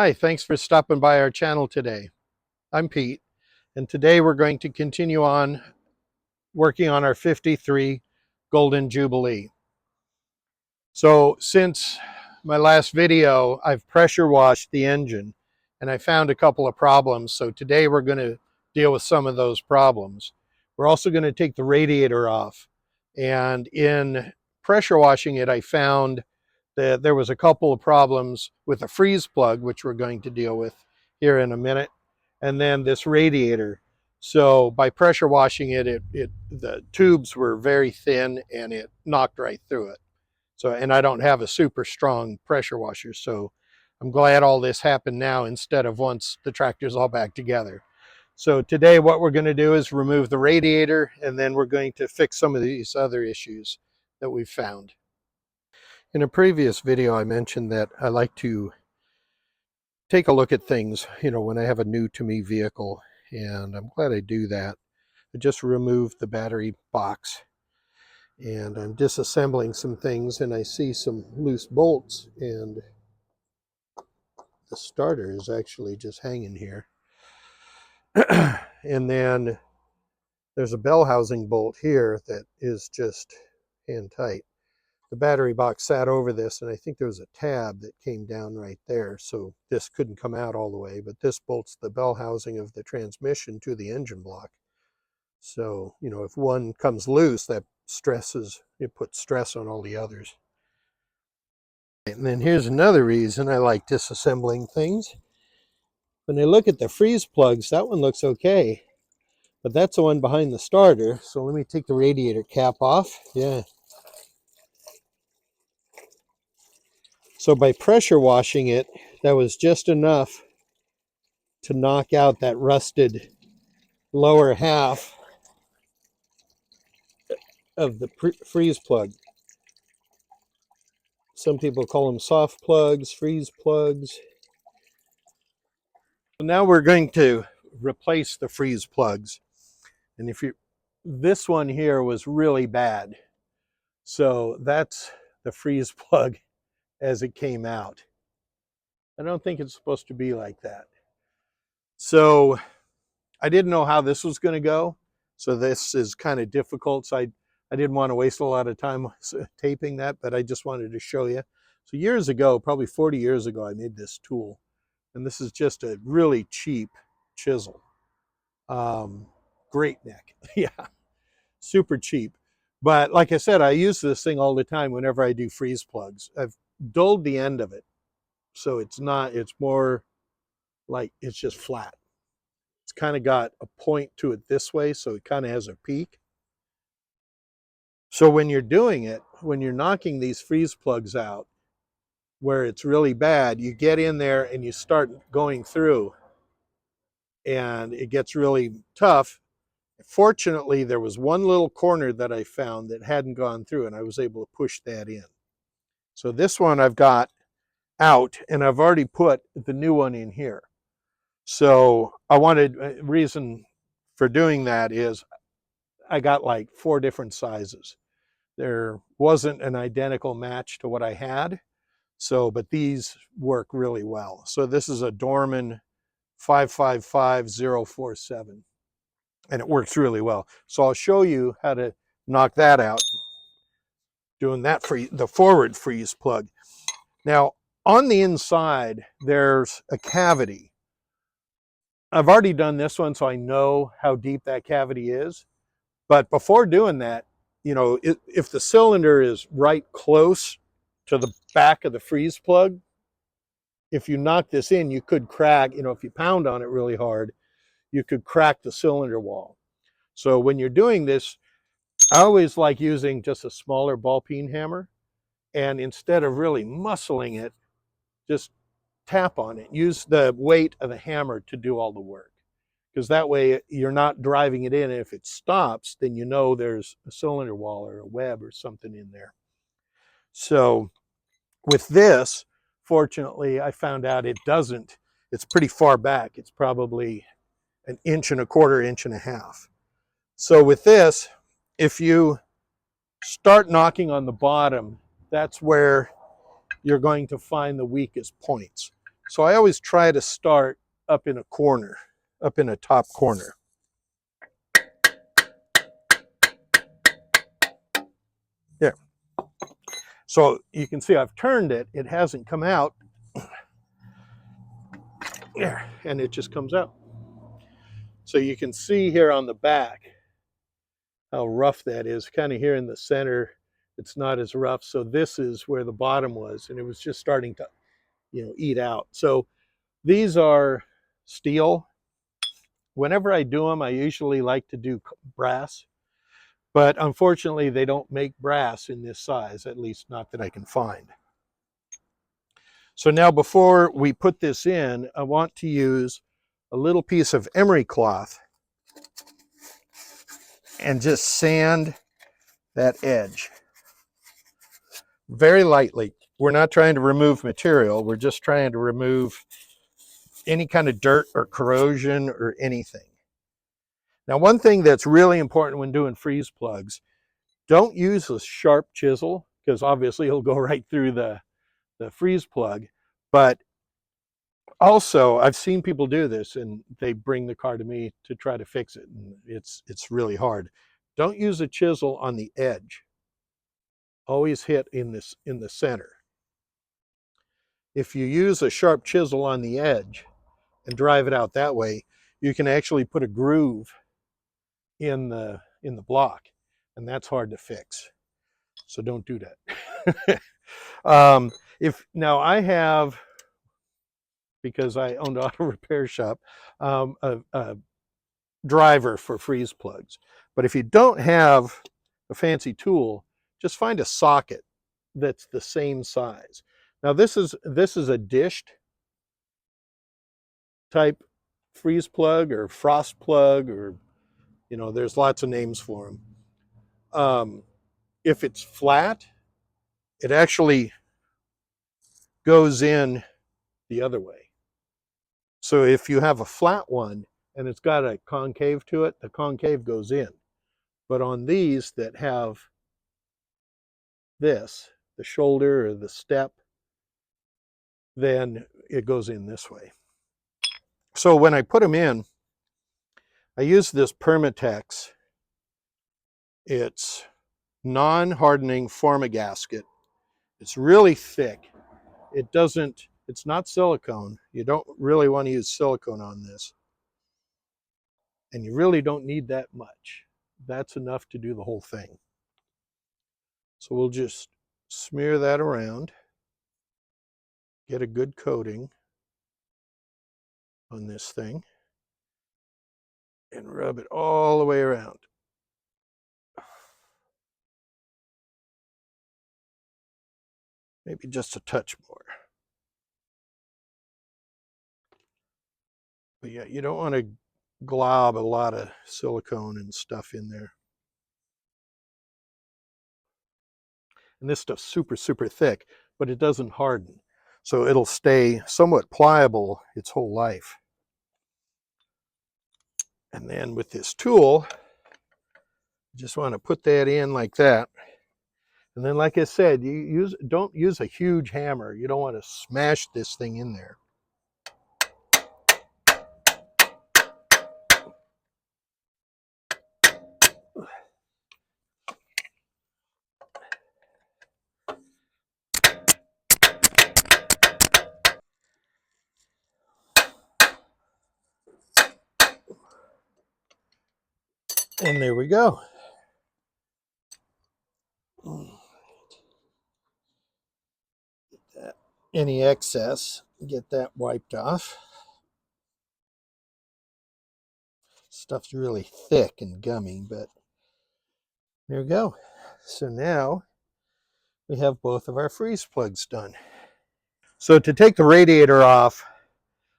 Hi, thanks for stopping by our channel today. I'm Pete, and today we're going to continue on working on our 53 Golden Jubilee. So since my last video, I've pressure washed the engine and I found a couple of problems. So today we're going to deal with some of those problems. We're also going to take the radiator off, and in pressure washing it, I found that there was a couple of problems with the freeze plug, which we're going to deal with here in a minute, and then this radiator. So by pressure washing it, the tubes were very thin and it knocked right through it. So, and I don't have a super strong pressure washer, so I'm glad all this happened now instead of once the tractor's all back together. So today what we're going to do is remove the radiator, and then we're going to fix some of these other issues that we've found. In a previous video, I mentioned that I like to take a look at things, when I have a new to me vehicle, and I'm glad I do that. I just removed the battery box, and I'm disassembling some things, and I see some loose bolts, and the starter is actually just hanging here. And then there's a bell housing bolt here that is just hand tight. The battery box sat over this, and I think there was a tab that came down right there, so this couldn't come out all the way, but this bolts the bell housing of the transmission to the engine block. So, if one comes loose, it puts stress on all the others. And then here's another reason I like disassembling things. When I look at the freeze plugs, that one looks okay, but that's the one behind the starter. So let me take the radiator cap off. Yeah. So by pressure washing it, that was just enough to knock out that rusted lower half of the freeze plug. Some people call them soft plugs, freeze plugs. Now we're going to replace the freeze plugs. And this one here was really bad. So that's the freeze plug as it came out. I don't think it's supposed to be like that. So I didn't know how this was going to go. So this is kind of difficult. So I didn't want to waste a lot of time taping that, but I just wanted to show you. So years ago, probably 40 years ago, I made this tool. And this is just a really cheap chisel. Great neck. Yeah, super cheap. But like I said, I use this thing all the time whenever I do freeze plugs. I've dulled the end of it, so it's more like it's just flat. It's kind of got a point to it this way, so it kind of has a peak. So when you're doing it, when you're knocking these freeze plugs out where it's really bad, you get in there and you start going through, and it gets really tough. Fortunately, there was one little corner that I found that hadn't gone through, and I was able to push that in. So this one I've got out, and I've already put the new one in here. So reason for doing that is I got like 4 different sizes. There wasn't an identical match to what I had, but these work really well. So this is a Dorman 555047. And it works really well. So I'll show you how to knock that out, doing that for the forward freeze plug. Now, on the inside, there's a cavity. I've already done this one, so I know how deep that cavity is. But before doing that, if the cylinder is right close to the back of the freeze plug, if you knock this in, you could crack, if you pound on it really hard, you could crack the cylinder wall. So when you're doing this, I always like using just a smaller ball peen hammer, and instead of really muscling it, just tap on it. Use the weight of the hammer to do all the work, because that way you're not driving it in, and if it stops, then there's a cylinder wall or a web or something in there. So with this, fortunately, I found out it doesn't. It's pretty far back. It's probably 1.25 inches, 1.5 inches. So with this, if you start knocking on the bottom, that's where you're going to find the weakest points. So I always try to start up in a corner, up in a top corner. There. So you can see I've turned it. It hasn't come out. There, and it just comes out. So you can see here on the back how rough that is. Kind of here in the center, it's not as rough. So this is where the bottom was, and it was just starting to, eat out. So these are steel. Whenever I do them, I usually like to do brass, but unfortunately they don't make brass in this size, at least not that I can find. So now before we put this in, I want to use a little piece of emery cloth and just sand that edge very lightly. We're not trying to remove material. We're just trying to remove any kind of dirt or corrosion or anything. Now, one thing that's really important when doing freeze plugs, don't use a sharp chisel because obviously it'll go right through the freeze plug. But also, I've seen people do this and they bring the car to me to try to fix it. And it's really hard. Don't use a chisel on the edge. Always hit in the center. If you use a sharp chisel on the edge and drive it out that way, you can actually put a groove in the block, and that's hard to fix. So don't do that. If now I have, because I owned an auto repair shop, a driver for freeze plugs. But if you don't have a fancy tool, just find a socket that's the same size. Now this is a dished type freeze plug or frost plug, or there's lots of names for them. If it's flat, it actually goes in the other way. So if you have a flat one and it's got a concave to it, the concave goes in. But on these that have this, the shoulder or the step, then it goes in this way. So when I put them in, I use this Permatex. It's non-hardening formagasket. It's really thick. It's not silicone. You don't really want to use silicone on this. And you really don't need that much. That's enough to do the whole thing. So we'll just smear that around, get a good coating on this thing, and rub it all the way around. Maybe just a touch more. But yeah, you don't want to glob a lot of silicone and stuff in there. And this stuff's super, super thick, but it doesn't harden. So it'll stay somewhat pliable its whole life. And then with this tool, you just want to put that in like that. And then, like I said, don't use a huge hammer. You don't want to smash this thing in there. And there we go. Any excess, get that wiped off. Stuff's really thick and gummy, but there we go. So now we have both of our freeze plugs done. So to take the radiator off,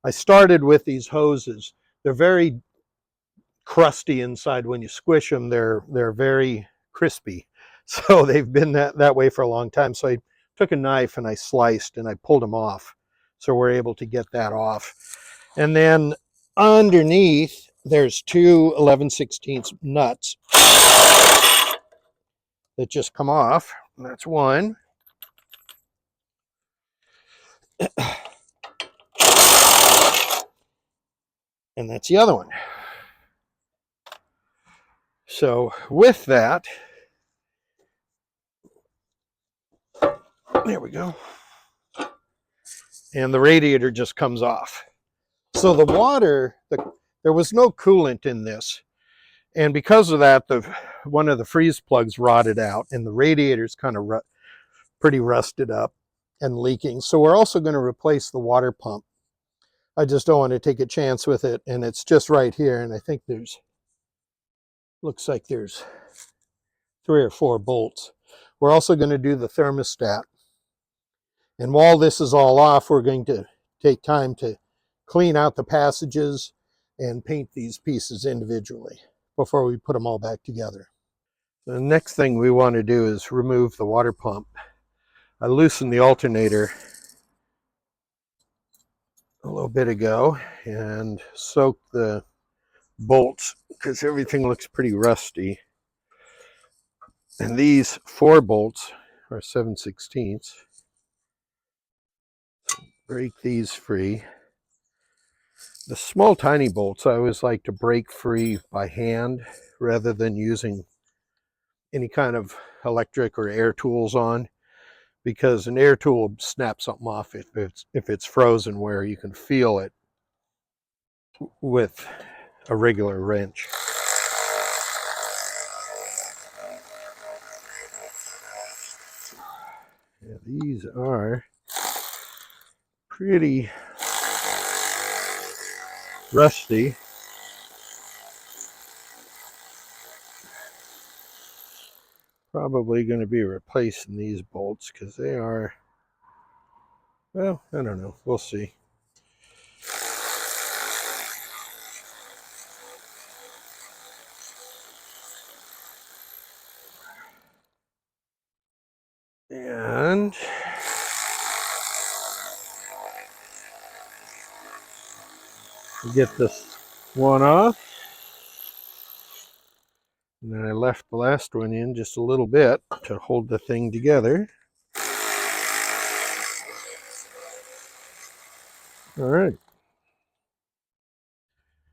I started with these hoses. They're very crusty inside. When you squish them, they're very crispy. So they've been that way for a long time. So I took a knife and I sliced and I pulled them off. So we're able to get that off. And then underneath, there's two 11/16 nuts that just come off. That's one. And that's the other one. So with that, there we go. And the radiator just comes off. So the water, there was no coolant in this. And because of that, one of the freeze plugs rotted out and the radiator's kind of pretty rusted up and leaking. So we're also going to replace the water pump. I just don't want to take a chance with it. And it's just right here. And I think looks like there's 3 or 4 bolts. We're also going to do the thermostat. And while this is all off, we're going to take time to clean out the passages and paint these pieces individually before we put them all back together. The next thing we want to do is remove the water pump. I loosened the alternator a little bit ago and soaked the bolts because everything looks pretty rusty. And these 4 bolts are 7/16. Break these free. The small tiny bolts I always like to break free by hand rather than using any kind of electric or air tools on, because an air tool will snap something off if it's frozen where you can feel it with a regular wrench. Yeah, these are pretty rusty. Probably going to be replacing these bolts because they are, well, I don't know. We'll see. And get this one off. And then I left the last one in just a little bit to hold the thing together. All right.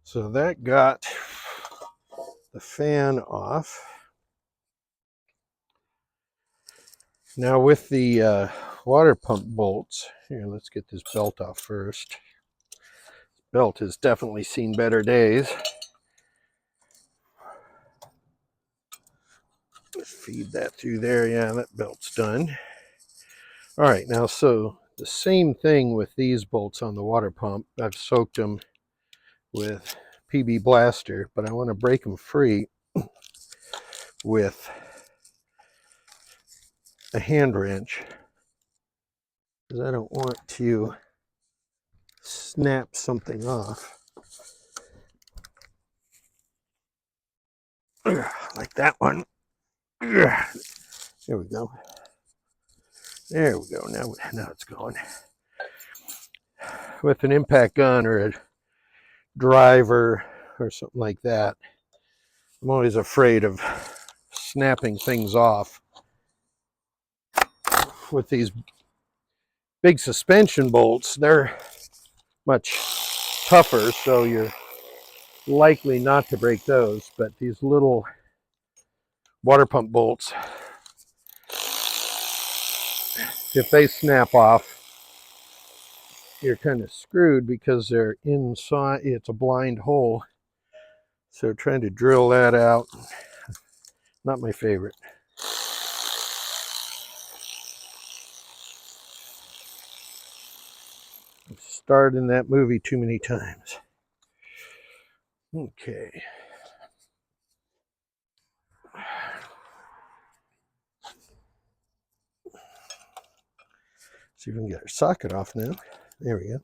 So that got the fan off. Now with the water pump bolts, here, let's get this belt off first. This belt has definitely seen better days. Let's feed that through there. Yeah, that belt's done. All right, now so the same thing with these bolts on the water pump. I've soaked them with PB Blaster, but I want to break them free with a hand wrench because I don't want to snap something off. Like that one. There we go. There we go. Now it's going. With an impact gun or a driver or something like that, I'm always afraid of snapping things off. With these big suspension bolts, they're much tougher, so you're likely not to break those. But these little water pump bolts, if they snap off, you're kind of screwed because they're inside. It's a blind hole, so trying to drill that out, not my favorite. I've starred in that movie too many times. Okay. See if we can get our socket off now. There we go.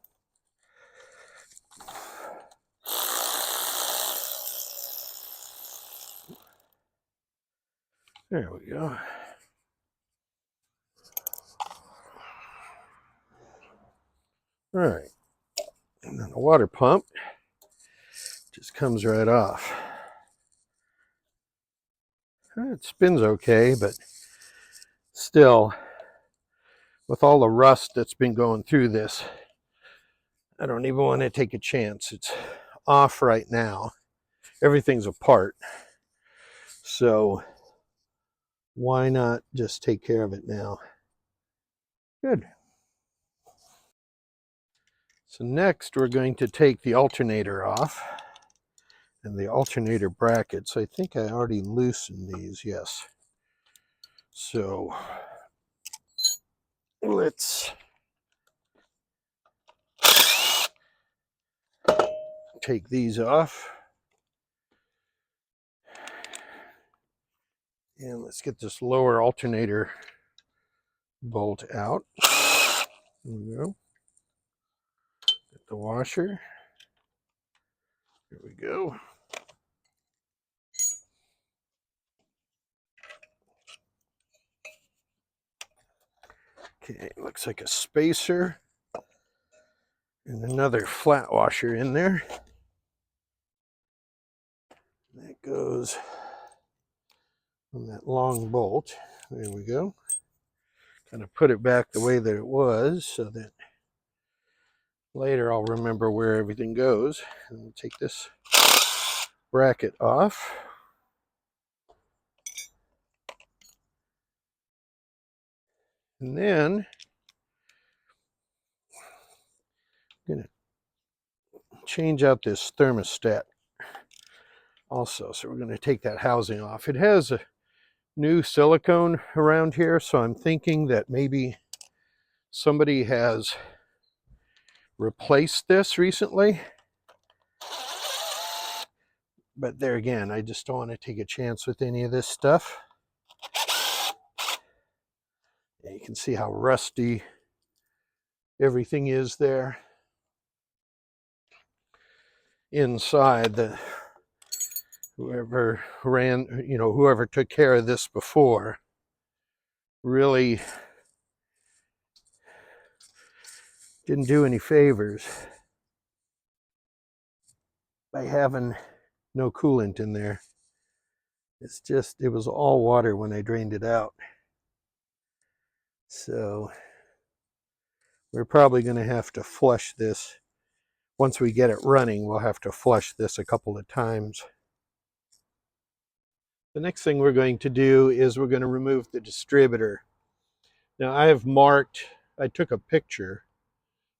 There we go. All right. And then the water pump just comes right off. It spins okay, but still, with all the rust that's been going through this, I don't even want to take a chance. It's off right now. Everything's apart. So why not just take care of it now? Good. So next we're going to take the alternator off and the alternator brackets. I think I already loosened these, yes. So let's take these off. And let's get this lower alternator bolt out. There we go. Get the washer. Here we go. Okay, looks like a spacer and another flat washer in there. That goes on that long bolt. There we go. Kind of put it back the way that it was so that later I'll remember where everything goes. And we'll take this bracket off. And then I'm going to change out this thermostat also. So we're going to take that housing off. It has a new silicone around here, so I'm thinking that maybe somebody has replaced this recently. But there again, I just don't want to take a chance with any of this stuff. And you can see how rusty everything is there. Inside, whoever took care of this before really didn't do any favors by having no coolant in there. It was all water when I drained it out. So we're probably going to have to flush this. Once we get it running, we'll have to flush this a couple of times. The next thing we're going to do is we're going to remove the distributor. Now I took a picture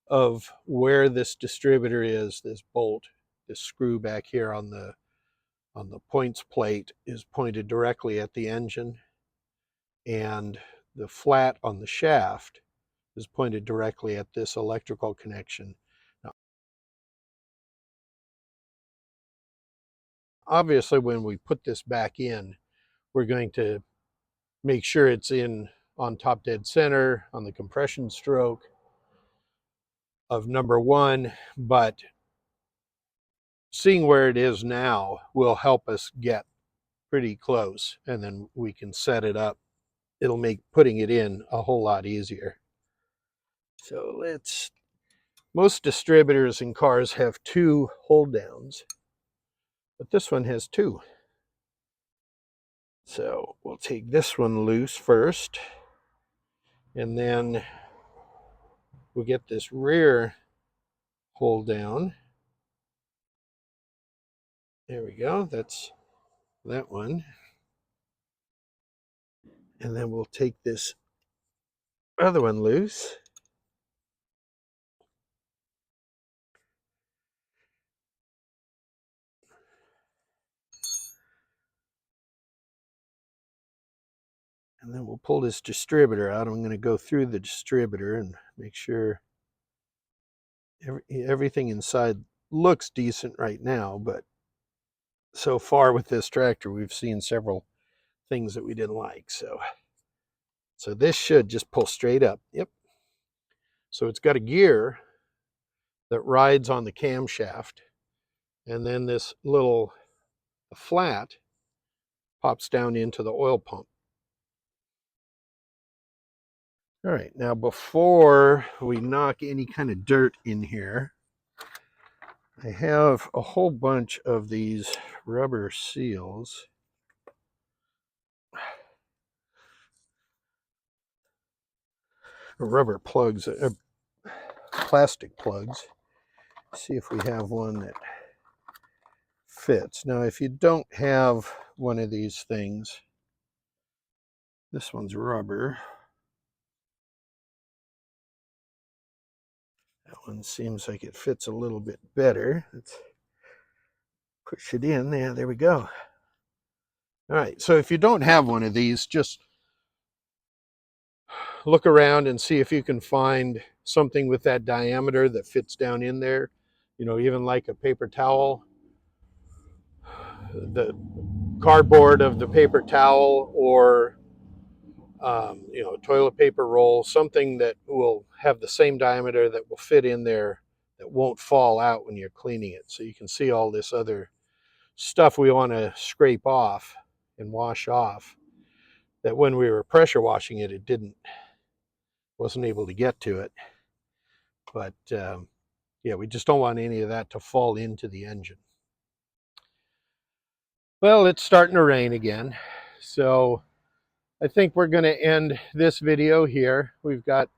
of where this distributor is, this bolt, this screw back here on the points plate is pointed directly at the engine, and the flat on the shaft is pointed directly at this electrical connection. Now, obviously, when we put this back in, we're going to make sure it's in on top dead center on the compression stroke of number 1, but seeing where it is now will help us get pretty close, and then we can set it up. It'll make putting it in a whole lot easier. So most distributors in cars have 2 hold downs, but this one has 2. So we'll take this one loose first, and then we'll get this rear hold down. There we go, that's that one. And then we'll take this other one loose. And then we'll pull this distributor out. I'm going to go through the distributor and make sure everything inside looks decent right now, but so far with this tractor, we've seen several things that we didn't like. So this should just pull straight up. Yep. So it's got a gear that rides on the camshaft, and then this little flat pops down into the oil pump. All right, now before we knock any kind of dirt in here, I have a whole bunch of these rubber seals. Rubber plugs, plastic plugs. See if we have one that fits. Now, if you don't have one of these things, this one's rubber. That one seems like it fits a little bit better. Let's push it in. Yeah, there we go. All right, so if you don't have one of these, just look around and see if you can find something with that diameter that fits down in there. You know, even like a paper towel, the cardboard of the paper towel, or you know, toilet paper roll, something that will have the same diameter that will fit in there, that won't fall out when you're cleaning it. So you can see all this other stuff we want to scrape off and wash off, that when we were pressure washing it, wasn't able to get to it. But yeah, we just don't want any of that to fall into the engine. Well, it's starting to rain again, so I think we're going to end this video here. We've got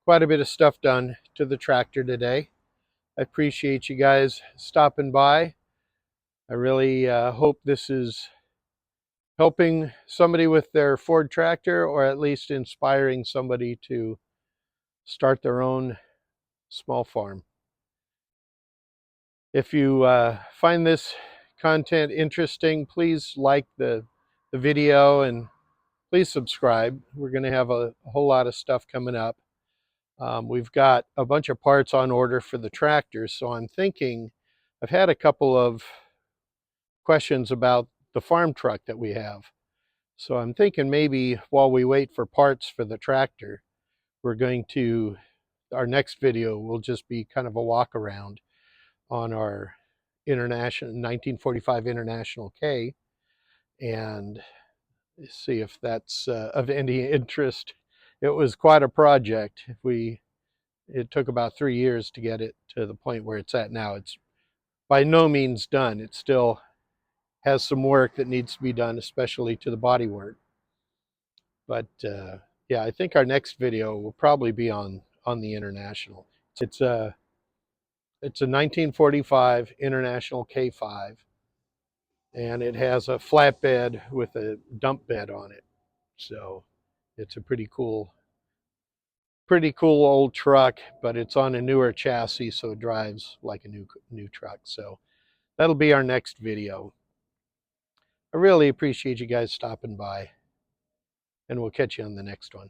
quite a bit of stuff done to the tractor today. I appreciate you guys stopping by. I really hope this is helping somebody with their Ford tractor, or at least inspiring somebody to start their own small farm. If you find this content interesting, please like the video, and please subscribe. We're going to have a whole lot of stuff coming up. We've got a bunch of parts on order for the tractor, so I'm thinking, I've had a couple of questions about the farm truck that we have. So I'm thinking maybe while we wait for parts for the tractor, our next video will just be kind of a walk around on our 1945 International K, and see if that's of any interest. It was quite a project. It took about 3 years to get it to the point where it's at now. It's by no means done. It still has some work that needs to be done, especially to the bodywork. But yeah, I think our next video will probably be on the International. It's a 1945 International K5, and it has a flatbed with a dump bed on it. So it's a pretty cool old truck, but it's on a newer chassis, so it drives like a new truck. So that'll be our next video. I really appreciate you guys stopping by, and we'll catch you on the next one.